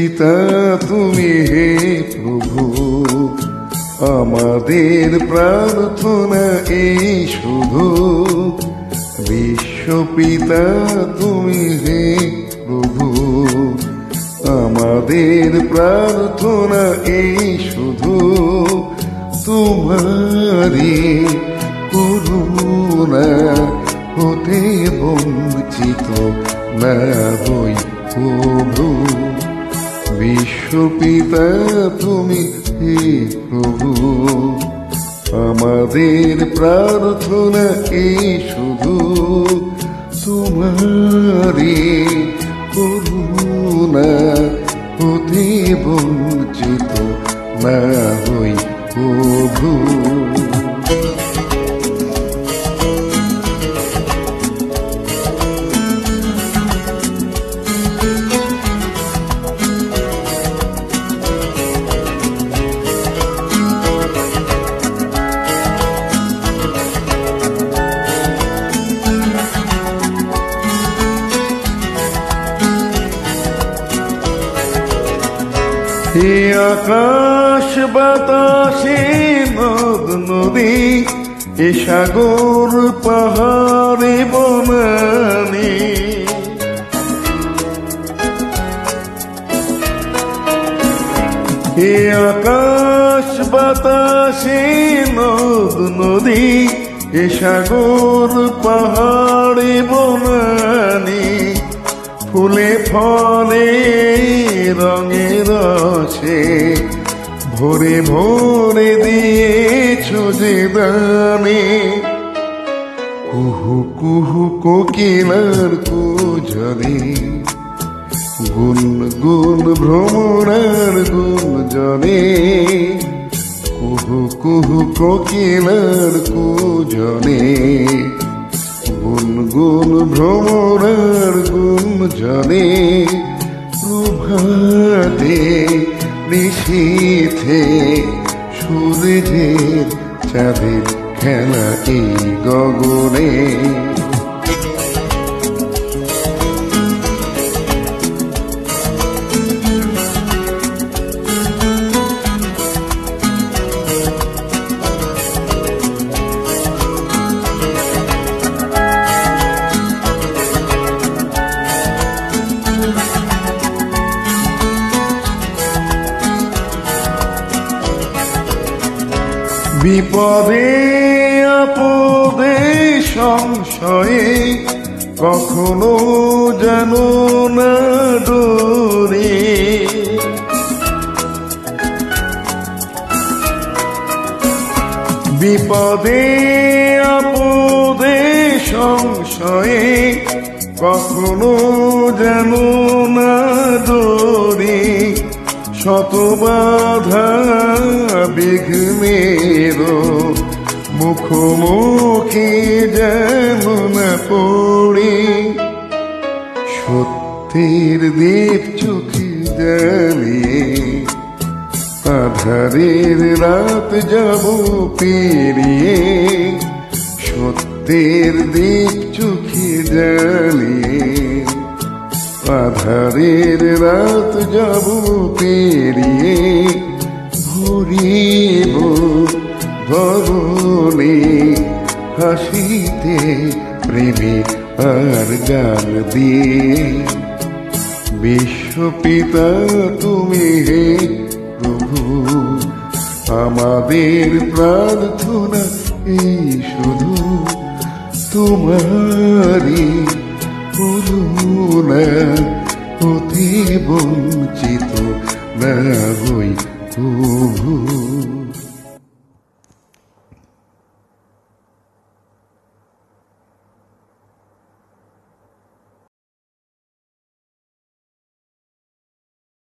পিতা তুমি হে প্রভু, আমাদের প্রার্থনা এই শুধু। বিশ্বপিতা তুমি হে প্রভু, আমাদের প্রার্থনা এই শুধু। তোমারি করুণা হতে বঞ্চিত না হই প্রভু। বিশ্বপিতা তুমি হে প্রভু, আমাদের প্রার্থনা এই শুধু। তোমারি করুণা হতে বঞ্চিত না হই প্রভু। হে আকাশ বাতাসে নদ নদী, এ সাগর পাহাড়ে বনানি, হে আকাশ বাতাসে নদ নদী, এ সাগর পাহাড়ে বনানি, ফুলে ফলে রঙে রসে ভরে ভরে দিয়েছ যে দানে। কুহু কুহু কোকিলার কুজনে, গুন গুন ভ্রমরার গুঞ্জনে। কুহু কুহু কোকিলার কুজনে, গুন গুন ভ্রমরার গুঞ্জনে। প্রভাতে নিশীথে সূর্যের চাঁদের খেলা এই গগনে। বিপদে আপদে সংশয়ে কখনো যেন না ডরে। বিপদে আপদে সংশয়ে কখনো যেন না ডরে। শত বাধা বিঘ্নের মুখোমুখি যেন না পড়ে। সত্যের দীপ চোখে জ্বালিয়ে আধারের রাত যাব পেরিয়ে। সত্যের দীপ চোখে জ্বালিয়ে আধারের রাত যাব পেরিয়ে। ভরিব ভরণে হাসিতে প্রেমে আর গান দিয়ে। বিশ্বপিতা তুমি হে প্রভু, আমাদের প্রার্থনা এই শুধু। তোমারি করুণা হতে বঞ্চিত না হই প্রভু।